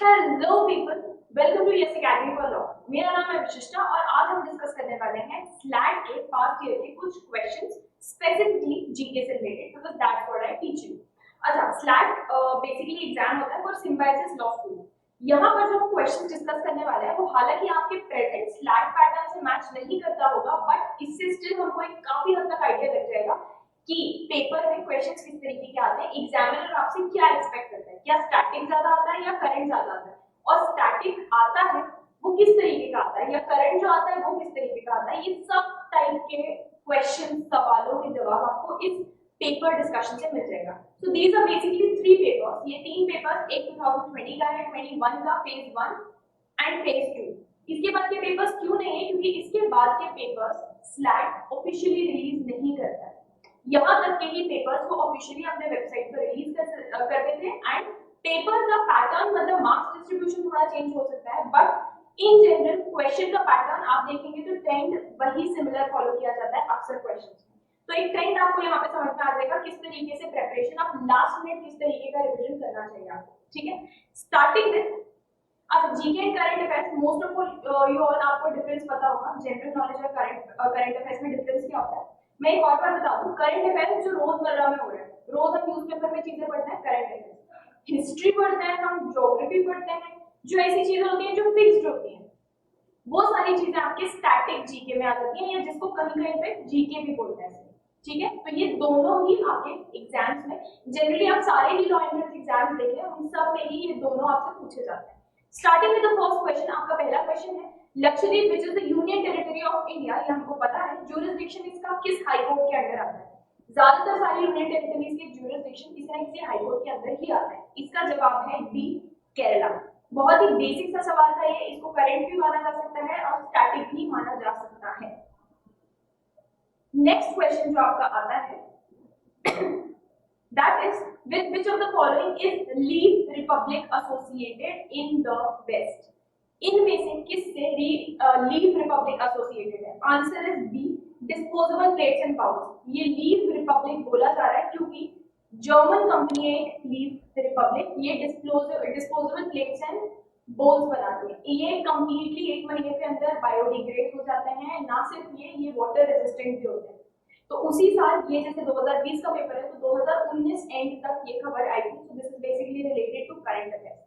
Hello people, welcome to yes academy for law. मेरा नाम है विशिष्टा और आज हम डिस्कस करने वाले हैं स्लैट के पास्ट ईयर के कुछ क्वेश्चंस स्पेसिफिकली जीके से related, because that's what I teach you. अच्छा, स्लैट बेसिकली एग्जाम होता है फॉर सिम्बायोसिस लॉ स्कूल। यहाँ पर जो हम क्वेश्चंस डिस्कस करने वाले हैं वो हालांकि आपके प्रेजेंट स्लैट पैटर्न से मैच नहीं करता होगा, बट इससे स्टिल हमको एक काफी हद तक आइडिया लग जाएगा कि पेपर में क्वेश्चंस किस तरीके के आते हैं, एग्जामिनर आपसे क्या एक्सपेक्ट करता है, क्या स्टैटिक ज्यादा आता है या करंट ज्यादा आता है, और स्टैटिक आता है वो किस तरीके का आता है या करंट जो आता है वो किस तरीके का आता है। ये सब टाइप के क्वेश्चन सवालों के जवाब आपको इस पेपर डिस्कशन से मिल जाएगा। So these are basically 3 papers. ये 3 पेपर्स, एक 2020 का है, 21 का फेज 1 एंड फेज 2। इसके बाद के पेपर्स क्यों नहीं है? क्योंकि इसके बाद के पेपर्स स्लैट ऑफिशियली रिलीज नहीं करता है। यहाँ तक के ही पेपर्स को ऑफिशियली अपने वेबसाइट पर रिलीज करते थे एंड पेपर का पैटर्न मतलब मार्क्स डिस्ट्रीब्यूशन थोड़ा चेंज हो सकता है, बट इन जनरल क्वेश्चन का पैटर्न आप देखेंगे तो ट्रेंड वही सिमिलर फॉलो किया जाता है अक्सर क्वेश्चंस में। तो एक ट्रेंड आपको यहाँ पे समझ में आ जाएगा किस तरीके से प्रेपरेशन आप लास्ट में किस तरीके का रिवीजन करना चाहिए आपको। ठीक है, स्टार्टिंग में अच्छा GK and current affairs, most of you all आपको डिफरेंस पता होगा जनरल नॉलेज और करंट अफेयर्स में डिफरेंस क्या होता है। मैं एक और बार बता दूं, करंट अफेयर्स जो रोजमर्रा में हो रहे हैं, रोज हम न्यूज़पेपर में चीजें पढ़ते हैं करंट अफेयर्स, हिस्ट्री पढ़ते हैं, हम ज्योग्राफी पढ़ते हैं, जो ऐसी चीजें होती हैं जो फिक्स्ड होती हैं, वो सारी चीजें आपके स्टैटिक जीके में आ जाती हैं, या जिसको कहीं कहीं पे जीके भी बोलते हैं। ठीक है, तो ये दोनों ही आपके एग्जाम्स में जनरली आप सारे ही लॉ एंट्रेंस एग्जाम्स देख लें, उन सब में ही ये दोनों आपसे पूछे जाते हैं। Starting with the first question, आपका पहला क्वेश्चन है Lakshadweep which is the union territory of India. ये हमको पता है, ज्यूरिसडिक्शन इसका किस हाई कोर्ट के अंडर आता है? ज्यादातर सारी यूनियन टेरिटरीज के ज्यूरिसडिक्शन किसी न किसी हाई कोर्ट के अंदर ही आता है। इसका जवाब है बी, केरला। बहुत ही बेसिक सा सवाल था ये, इसको करंट भी माना जा सकता है और स्टैटिक भी माना जा सकता है। नेक्स्ट क्वेश्चन जो आपका आता है that is with which of the following is Leaf Republic associated in the West? इनमें से किससे लीव रिपब्लिक एसोसिएटेड है? Answer is B, disposable plates and bowls. ये लीव रिपब्लिक बोला जा रहा है क्योंकि जर्मन कंपनी है एक लीव रिपब्लिक, ये डिस्पोजेबल प्लेट्स एंड बोल्स बनाती है। ये कंप्लीटली 1 महीने के अंदर बायोडिग्रेड हो जाते हैं। ना सिर्फ ये वाटर रेजिस्टेंट भी होते हैं। तो उसी साल ये जैसे 2020 का पेपर है तो 2019 एंड तक ये खबर आई थी। So this is basically related to current affairs.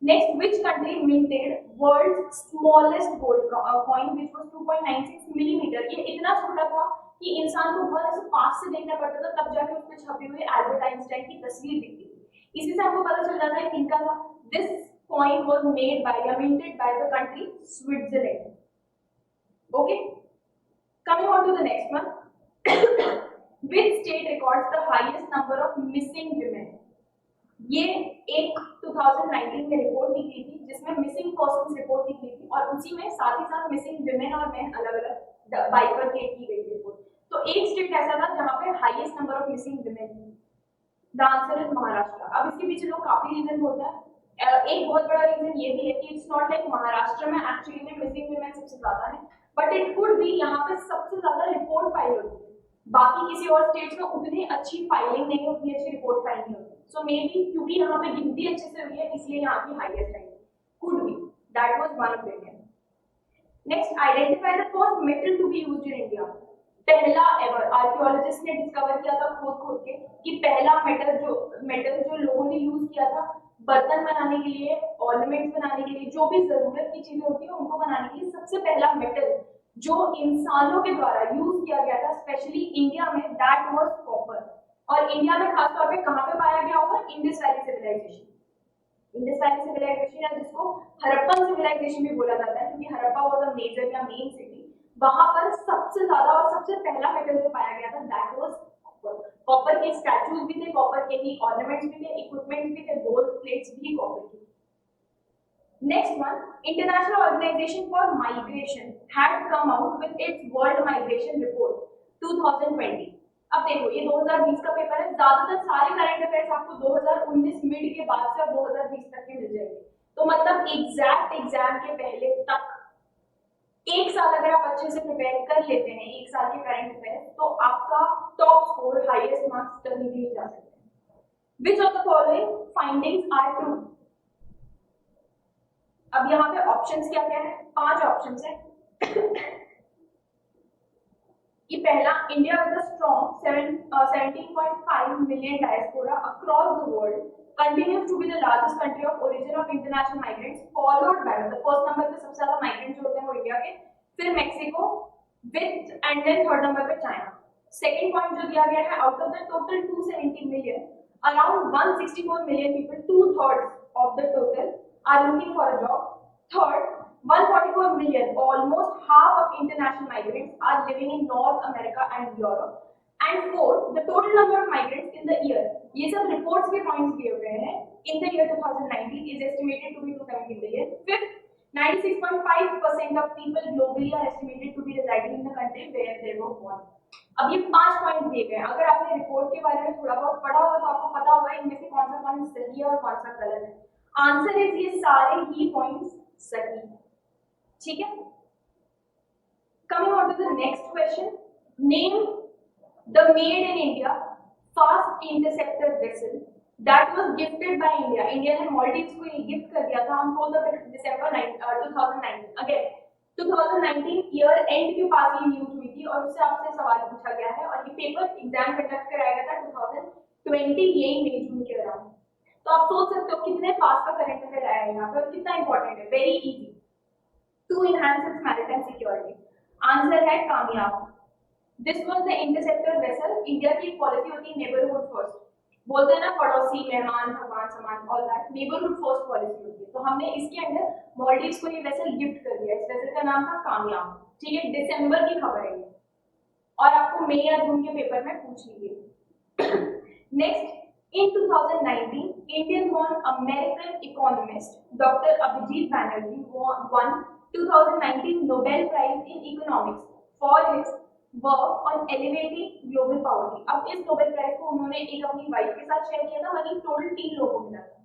Next, which country minted world's smallest gold coin which was 2.96 millimetre. ये इतना छोटा था कि इंसान को बहुत ऐसे पास से देखना पड़ता था, तब जाके उसमें छपी हुई एल्बर्ट आइंस्टाइन की तस्वीर दिखती थी। इसी से आपको पता चल जाता है किनका था। This coin was made by या minted by the country Switzerland. Okay, coming on to the next one, which state records the highest number of missing women? ये एक 2019 में रिपोर्ट निकली थी जिसमें मिसिंग पर्संस रिपोर्ट निकली थी और उसी में साथ ही साथ मिसिंग विमेन और मेन अलग अलग बाइफरकेट की गई रिपोर्ट। तो एक स्टेट ऐसा था जहां पे highest number of missing women थी। The answer is Maharashtra. अब इसके पीछे लोग काफी रीजन बोलते हैं। एक बहुत बड़ा रीजन ये भी है कि इट्स नॉट लाइक महाराष्ट्र में एक्चुअली में मिसिंग विमेन सबसे ज्यादा है, बट इट कुड बी यहाँ पे सबसे ज्यादा रिपोर्ट फाइल होती है। बाकी किसी और स्टेट्स में उतनी अच्छी फाइलिंग नहीं होती, अच्छी रिपोर्ट फाइल नहीं होती। सो मे बी क्योंकि यहाँ पे गिनती अच्छे से हुई है इसलिए यहाँ की हाईएस्ट आई। Could be that was one of the. Next, identify the first metal to be used in India. पहला एवर आर्कियोलॉजिस्ट ने डिस्कवर किया था खोद के कि पहला मेटल जो लोगों ने यूज किया था बर्तन बनाने के लिए, ऑर्नामेंट्स बनाने के लिए, जो भी जरूरत की चीजें होती है उनको बनाने के लिए सबसे पहला मेटल जो इंसानों के द्वारा यूज किया गया था स्पेशली इंडिया में, दैट वाज कॉपर। और इंडिया में खास तौर पे कहां पे पाया गया होगा? Indus valley civilization. Indus valley civilization या जिसको हड़प्पन सिविलाइजेशन भी बोला जाता है क्योंकि हड़प्पा वाज अ मेजर या मेन सिटी। वहां पर सबसे ज्यादा और सबसे पहला मेटल जो पाया गया था दैट वाज कॉपर। कॉपर के स्टैचूज भी थे, कॉपर के ही ऑर्नामेंट्स भी थे, इक्विपमेंट्स भी थे, बोल्स प्लेट्स भी कॉपर की। Next one, International Organization for Migration had come out with its World Migration Report 2020. अब देखो ये 2020 का पेपर है, ज्यादातर सारे करंट अफेयर्स आपको 2019 मिड के बाद से और 2020 तक के मिल जाएंगे। तो मतलब एग्जैक्ट एग्जाम के पहले तक एक साल अगर आप अच्छे से प्रिपेयर कर लेते हैं एक साल के करंट अफेयर्स, तो आपका टॉप स्कोर हाईएस्ट मार्क्स कभी भी जा सकते हैं। Which of the following findings are true? अब यहाँ पे ऑप्शंस क्या क्या है, 5 ऑप्शंस है कि पहला, India with a strong 17.5 million diaspora across the world continues to be the largest country of origin of international migrants, followed by the first number पे सबसे ज्यादा migrants जो होते हैं वो इंडिया के, फिर Mexico with, and then third number पे चाइना। सेकंड पॉइंट जो दिया गया है, out of the total 270 million, around 164 million people, 2/3 of the total are looking for a job. Third, 144 million, almost half of international migrants are living in North America and Europe. And fourth, the total number of migrants in the year, ये सब reports के points दिए हुए हैं, in the year 2019 is estimated to be 270 million. Fifth, 96.5% of people globally are estimated to be residing in the country where they were born. अब ये 5 point दिए गए हैं, अगर आपने रिपोर्ट के बारे में थोड़ा बहुत पढ़ा होगा तो आपको पता होगा इनमें से कौन सा पॉइंट सही है और कौन सा गलत है। आंसर इज ये सारे ही पॉइंट्स सही है, ठीक है। Coming on to the next question, name the made in India fast interceptor vessel that was gifted by India. India ने Maldives को ये गिफ्ट कर दिया था on 4th of December 2019. Again 2019 year and के पास ये न्यूज हुई थी और उससे आपसे सवाल पूछा गया है और ये पेपर एग्जाम कंडक्ट कराया गया था 2020 यही मई जून के दौरान। तो आप सोच सकते हो कितने पास का करंट अफेयर आया है यहाँ पे और कितना इंपॉर्टेंट है। Very easy to enhance its maritime security. Answer है Kamyab. This was the interceptor vessel. India की पॉलिसी होती है नेबरहुड फर्स्ट, बोलते हैं ना पड़ोसी मेहमान भगवान समान, all that neighbourhood first policy होती है। तो हमने इसके अंदर मालदीव्स को ये वेसल गिफ्ट कर दिया। इस वेसल का नाम था कामयाब, ठीक है। दिसंबर की खबर है ये और आपको मई या जून के पेपर में पूछ ली गई। Next, in 2019 Indian born American economist Dr. Abhijit Banerjee won 2019 Nobel Prize in Economics for his work on elevating global poverty. अब इस नोबेल प्राइज को उन्होंने एक अपनी वाइफ के साथ शेयर किया था, मतलब टोटल 3 लोगों को मिला था।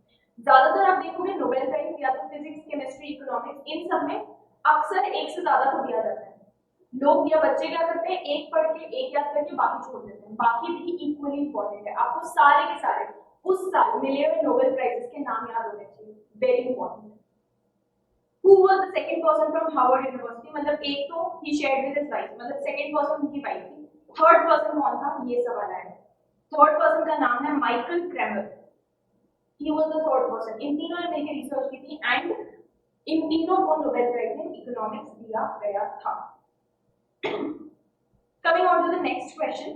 ज्यादातर आप देखोगे नोबेल प्राइज या तो फिजिक्स, केमिस्ट्री, इकोनॉमिक्स, इन सब में अक्सर एक से ज्यादा को दिया जाता है। लोग या बच्चे क्या करते हैं, एक पढ़ के एक याद करके बाकी छोड़ देते हैं। बाकी भी इक्वली इंपॉर्टेंट है, आपको सारे के सारे उस साल मिले हुए नोबेल प्राइजेस के नाम याद होने चाहिए, very important. Who was the second person from Harvard University? मतलब एक तो he shared with his wife, मतलब second person उनकी वाइफ थी। थर्ड पर्सन कौन था, ये सवाल आया। थर्ड पर्सन का नाम है Michael Cramer. He was the third person। इन तीनों ने मिलकर रिसर्च की थी एंड इन तीनों को नोबेल प्राइज इन इकोनॉमिक्स दिया गया था। Coming on to the next question.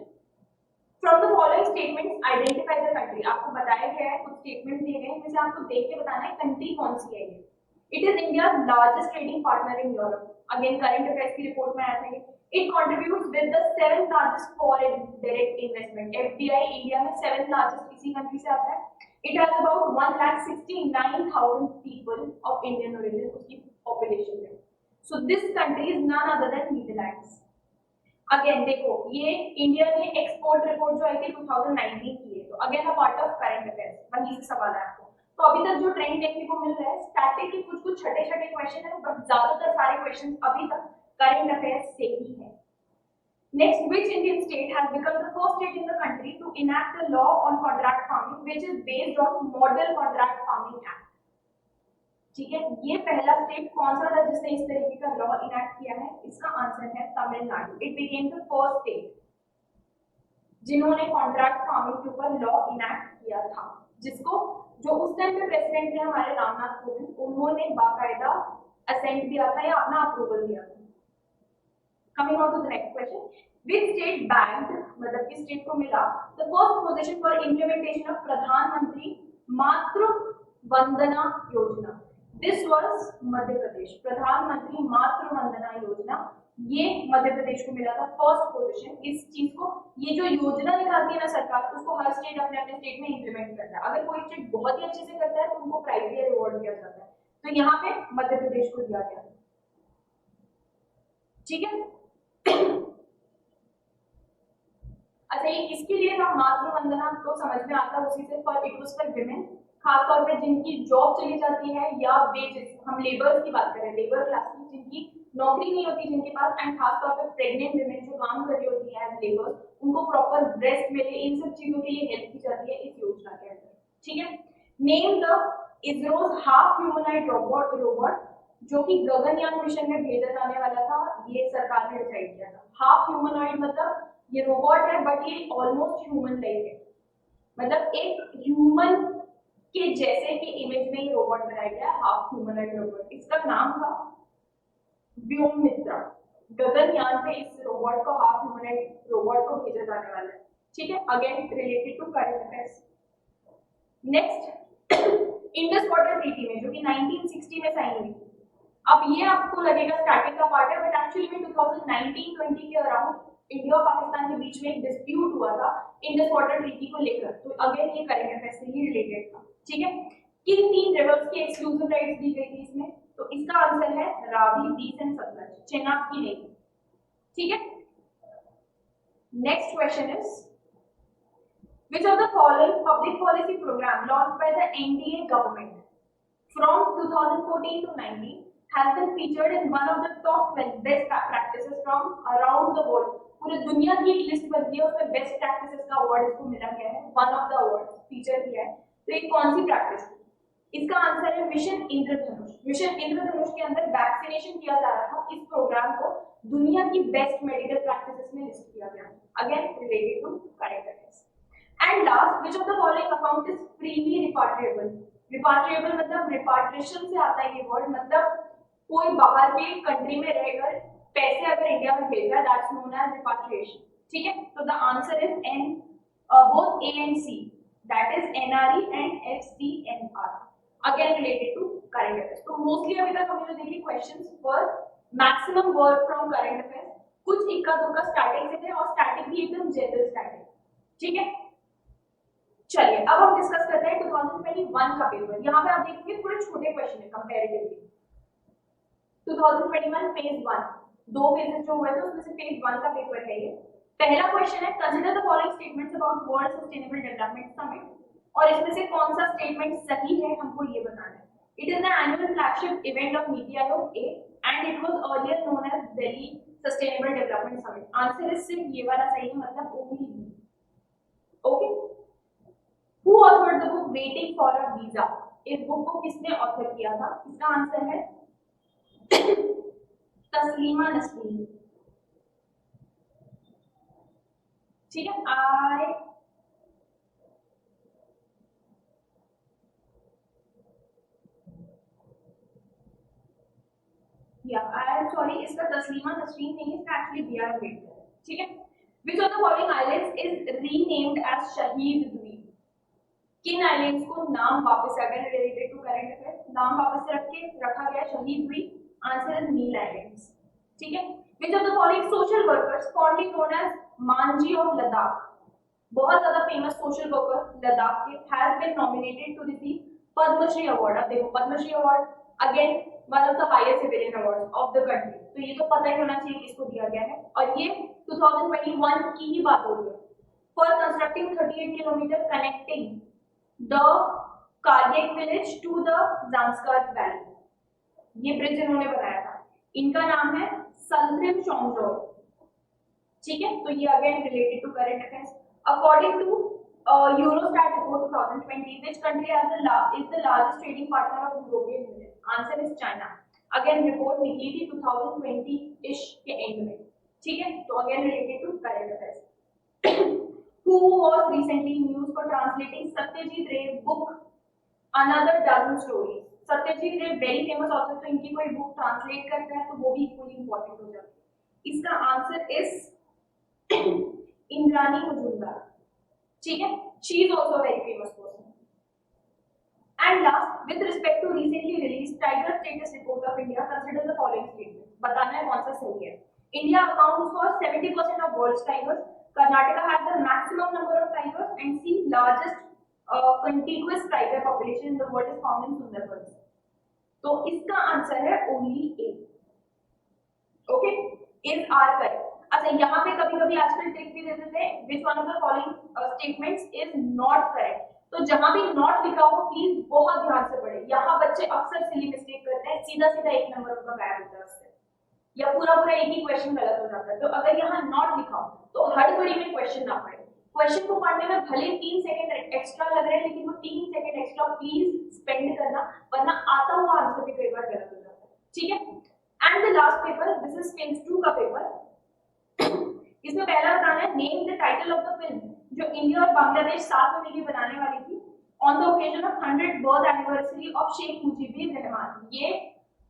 From the following statements identify the country। आपको बताया गया है, कुछ स्टेटमेंट दिए गए हैं जिसे आपको देख के बताना है कंट्री कौन सी है ये। It is India's largest trading partner in Europe. Again, current affairs की रिपोर्ट में आया था ये। It contributes with the 7th largest foreign direct investment. FDI India में 7th largest इसी कंट्री से आता है। It has about 1,69,000 people of Indian origin उसकी population में। So this country is none other than Netherlands. Again देखो ये India ने एक्सपोर्ट रिपोर्ट जो आई थी 2019 की है, तो again a part of current affairs, वहीं से सवाल है आपको। तो अभी तक जो ट्रेंड देखने को मिल रहा है, स्टैटिक के कुछ कुछ छोटे छोटे क्वेश्चन है, बट ज्यादातर सारे क्वेश्चन अभी तक करंट अफेयर्स से ही है। Next, which Indian state has become the first state in the country to enact the law on contract farming which is based on model contract farming act. ठीक है, ये पहला स्टेट कौन सा था जिसने इस तरीके का लॉ इनैक्ट किया है? इसका आंसर है Tamil Nadu. It became the first state जिन्होंने कॉन्ट्रैक्ट फार्मिंग के ऊपर लॉ इनैक्ट किया था, जिसको जो उस टाइम पे प्रेसिडेंट थे हमारे रामनाथ कोविंद, उन्होंने बाकायदा असेंट दिया था या अपना अप्रूवल दिया था। Coming on to the next question, which state banked, मतलब किस स्टेट को मिला the first position for implementation of Pradhan Mantri Matru Vandana Yojana? This was Madhya Pradesh. Pradhan Mantri Matru Vandana योजना ये मध्य प्रदेश को मिला था फर्स्ट पोजीशन। इस चीज को, ये जो योजना निकालती है ना सरकार, उसको हर स्टेट अपने अपने स्टेट में इंप्लीमेंट करता है। अगर कोई स्टेट बहुत ही अच्छे से करता है तो उनको प्राइज या रिवॉर्ड दिया जाता है, तो यहाँ पे मध्य प्रदेश को दिया गया। ठीक है, अच्छा ये किसके लिए था मातृ वंदना? तो समझ में आता है उसी से, for it was for women, खासतौर पे जिनकी जॉब चली जाती है या वेजेस, हम लेबर्स की बात करें, लेबर क्लास की, जिनकी नौकरी नहीं होती जिनके पास, एंड खासतौर पे प्रेग्नेंट विमेन जो काम कर रही होती है एज लेबर, उनको प्रॉपर रेस्ट मिले, इन सब चीजों के लिए हेल्प की जाती है इस योजना के अंदर। ठीक है, name the ISRO's half humanoid robot जो कि गगनयान मिशन में भेजा जाने वाला था, ये सरकार ने डिसाइड किया था। हाफ ह्यूमनॉइड मतलब ये रोबोट है बट ये ऑलमोस्ट ह्यूमन लाइक है, मतलब एक ह्यूमन के जैसे की इमेज में ये रोबोट बनाया गया है, हाफ ह्यूमनॉइड रोबोट। इसका नाम था व्योममित्र। गगनयान पे इस रोबोट को, हाफ ह्यूमनॉइड रोबोट को भेजा जाने वाला है। ठीक है, again related to current affairs. Next, Indus water treaty में जो कि 1960 में साइन हुई। अब ये आपको लगेगा स्टार्टिंग का पार्ट है, बट एक्चुअली में 2019-20 के अराउंड इंडिया और पाकिस्तान के बीच में एक डिस्प्यूट हुआ था इंडस वाटर ट्रीटी को लेकर। तो अगेन ये करंट अफेयर से ही रिलेटेड था। ठीक है, किन 3 रिवर्स की एक्सक्लूसिव राइट्स दी गई थी इसमें? तो इसका आंसर है रावी, बीस एंड सतलज, चेनाब की नहीं। ठीक है, next question is which of the following public policy program launched by the NDA government from 2014 to 19 has been featured in one of the top 12 best practices from around the world? पूरे दुनिया की एक list बनती है, उसमें best practices का award इसको मिला गया है, one of the award feature किया है। तो ये कौन सी प्रैक्टिस? इसका आंसर है मिशन इंद्रधनुष। मिशन इंद्रधनुष के अंदर वैक्सीनेशन किया जा रहा था। इस प्रोग्राम को दुनिया की बेस्ट मेडिकल प्रैक्टिसेस में लिस्ट किया गया, again related to current affairs. And last, which of the following account is freely repatriable? Repatriable मतलब repatriation से आता है ये वर्ड, मतलब कोई बाहर के कंट्री में रहकर पैसे अगर इंडिया में भेज रहा है, that's known as repatriation. ठीक है, तो the answer is N, both A and C, that is NRE and FCNR. Again related to current affairs. तो mostly अभी तक हमने जो देखी questions were maximum were from current affairs. कुछ इक्का दुक्का स्टार्टिंग से थे और स्टार्टिंग भी एकदम जनरल स्टार्टिंग। ठीक है, चलिए अब हम डिस्कस करते हैं 2021 का पेपर। यहाँ पे आप देखेंगे थोड़े छोटे क्वेश्चन है कंपैरेटिवली। 2021 फेज 1, 2 फेजेस जो हुए थे उसमें से फेज 1 का पेपर है ये। पहला क्वेश्चन है consider the following statements about world sustainable development summit, और इसमें से कौन सा स्टेटमेंट सही है हमको ये बताना है। It is the annual flagship event of Niti Aayog A and it was earlier known as Delhi sustainable development summit. Answer is सिर्फ ये वाला सही है, मतलब only B. Okay, Who authored the book Waiting for a Visa? इस बुक को किसने author किया था? इसका आंसर है तस्लीमा नसरीन। ठीक है, आई एम सॉरी, इसका तस्लीमा नसरीन नहीं है, इसका एक्चुअली बी आर अम्बेडकर। ठीक है, which of the following islands is renamed as Shaheed Dweep? किन आइलैंड्स को नाम वापस, अगर रिलेटेड टू करंट अफेयर, नाम वापस रखा गया Shaheed Dweep? Answer is Neel islands. ठीक है, which of the following social workers formally known as Manjhi of Ladakh? बहुत ज्यादा फेमस सोशल वर्कर लद्दाख के has been nominated to receive Padma Shri award. अब देखो Padma Shri award again one of the highest civilian awards of the country, तो ये तो पता ही होना चाहिए किसको दिया गया है, और ये 2021 की ही बात हो रही है। For constructing 38 kilometre connecting the Kargil village to the Zanskar valley, ये ब्रिज इन्होंने बनाया था। इनका नाम है सल्थिम चोंगजोर। ठीक है, तो ये again related to current affairs. According to Eurostat report 2020, which country is the largest trading partner of European Union? Answer is China. Again report निकली थी 2020 इश के एंड में। ठीक है, तो again related to current affairs. Who was recently in news for translating Satyajit Ray's book Another Dozen Stories? Satyajit रे very famous author, तो इनकी कोई बुक ट्रांसलेट करता है तो वो भी इक्वली इंपॉर्टेंट हो जाती है। इसका आंसर इज इंद्रानी मजुमदार। ठीक है, she is also very famous person. And last, with respect to recently release tiger status report of India, consider the following statement. बताना है कौन सा सही है। India accounts for 70% of world's tigers, Karnataka has the maximum number of tigers, and C largest contiguous tiger population in the world is found in Sundarbans. तो इसका answer है only A. Okay, is R correct. अच्छा, यहाँ पे कभी कभी आजकल trick भी दे देते हैं, which one of the following statements is not correct. तो जहां भी नॉट लिखा हो प्लीज बहुत ध्यान से पढ़े। यहाँ बच्चे अक्सर सिली मिस्टेक करते हैं, सीधा सीधा एक नंबर उनका गायब होता है उससे, या पूरा पूरा एक ही क्वेश्चन गलत हो जाता है। तो अगर यहाँ नॉट लिखा हो तो हड़बड़ी में क्वेश्चन ना पढ़े। क्वेश्चन को पढ़ने में भले 3 सेकंड एक्स्ट्रा लग रहे हैं, लेकिन वो 3 सेकंड एक्स्ट्रा प्लीज स्पेंड करना, वरना आता हुआ आंसर भी कई बार गलत हो जाता है। दिस इज फेज 2 का पेपर। इसमें पहला बताना है name the title of the film जो इंडिया और बांग्लादेश साथ में मिलकर बनाने वाली थी on the occasion of 100th birth anniversary of Sheikh Mujibur Rahman. ये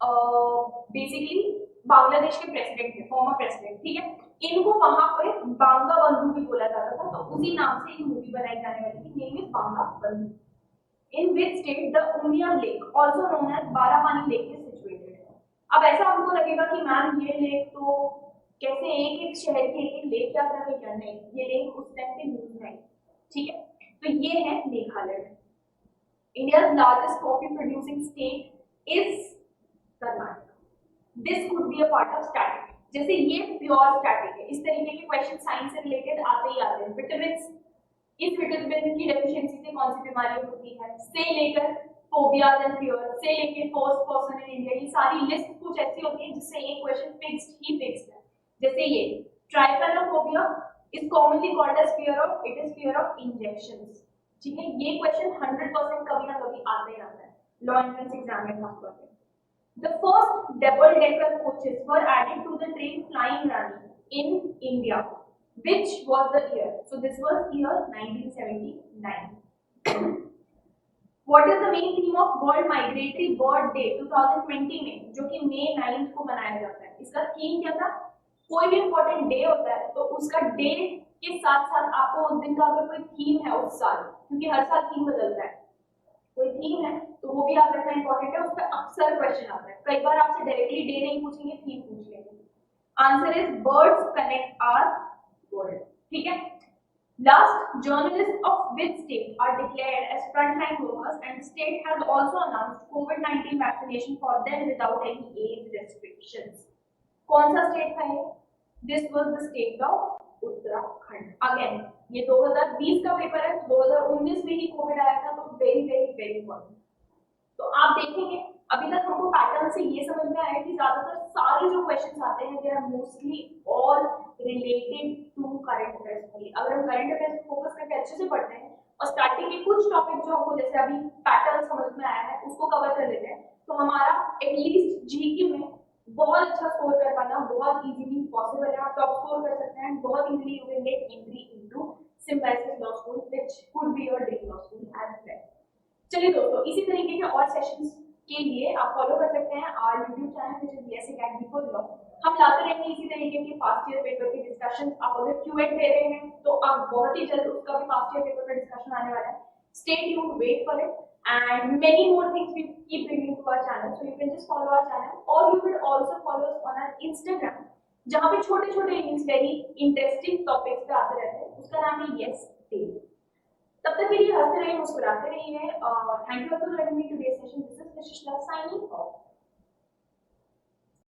बेसिकली बांग्लादेश के प्रेसिडेंट थे, फॉर्मर प्रेसिडेंट, ठीक है। इनको वहां पे बांगा बंधु भी बोला जाता था, तो उसी नाम से ये मूवी बनाई जाने वाली थी। Name is Banga Bandhu. In which state the Umiam lake also known as Barapani lake is situated. अब ऐसा हमको लगेगा कि मैम ये लेक तो कैसे एक एक शहर के एक लेक याद रखे, क्या नहीं, ये लेक उस टाइम पे यूज नहीं, ठीक है। तो ये है Meghalaya. India's largest coffee producing state is Karnataka. This could be a part of static. जैसे ये प्योर स्टैटिक है, इस तरीके के क्वेश्चन साइंस से रिलेटेड आते ही आते हैं। विटामिन, इस विटामिन की डेफिशिएंसी से कौन सी बीमारी होती है, से लेकर फोबियाज एंड फियर, से लेकर फर्स्ट पर्सन इन इंडिया, ये सारी लिस्ट कुछ ऐसी होती है जिससे एक क्वेश्चन फिक्स्ड ही फिक्स्ड है। जैसे ये trypanophobia is commonly called as fear of, it is fear of injections, ठीक है। ये क्वेश्चन 100% कभी ना कभी आते ही आता है लॉ एंट्रेंस एग्जाम में खास तौर पे। The first double-decker coaches were added to the train Flying Rani in India. Which was the year? So this was year 1979. What is the main theme of World Migratory Bird Day 2020 में, जो कि May 9th को मनाया जाता है? इसका theme क्या था? कोई भी इम्पोर्टेंट डे होता है तो उसका डे के साथ साथ आपको उस दिन का अगर कोई थीम है उस साल, क्योंकि हर साल थीम बदलता है, कोई थीम है तो वो भी याद रखना इंपॉर्टेंट है। उस पर अक्सर क्वेश्चन आता है, कई बार आपसे डायरेक्टली डे नहीं पूछेंगे, थीम पूछ लेंगे। Answer is birds connect our world, ठीक है। Last, journalist of which state are declared as frontline workers and state has also announced कोविड-19 vaccination for them without any age restrictions. कौन सा state था ये? This was the state of Uttarakhand. अगेन ये 2020 का पेपर है, 2019 में ही कोविड आया था, तो वेरी वेरी वेरी इंपॉर्टेंट। तो आप देखेंगे अभी तक हमको पैटर्न से ये समझ में आया कि ज्यादातर सारे जो क्वेश्चंस आते हैं they are mostly all related to current affairs only. अगर हम करंट अफेयर्स पे फोकस करके अच्छे से पढ़ते हैं और स्टार्टिंग के कुछ टॉपिक जो हमको जैसे अभी पैटर्न समझ में आया है उसको कवर कर लेते हैं, तो हमारा एटलीस्ट जीके में बहुत अच्छा स्कोर कर पाना बहुत इजीली पॉसिबल है। आप टॉप स्कोर कर सकते हैं, बहुत easily you can get entry into Symbiosis law school which could be your dream law school as well. चलिए दोस्तों, इसी तरीके के और सेशंस के लिए आप फॉलो कर सकते हैं our YouTube channel which is BS academy for law. हम लाते रहेंगे इसी तरीके के फास्ट ईयर पेपर के डिस्कशन। आप अगर क्यूएट दे रहे हैं तो आप बहुत ही जल्द उसका भी फास्ट ईयर पेपर का डिस्कशन आने वाला है। Stay tuned, wait for it and many more things we keep bringing to our channel, so you can just follow our channel or you will also follow us on our Instagram जहाँ पे छोटे छोटे links very interesting topics पे आते रहते हैं, उसका नाम है यस टेल। तब तक के लिए हंसते रहिए, मुस्कुराते रहिए। Thank you for joining me today's session. This is Vishishla signing off.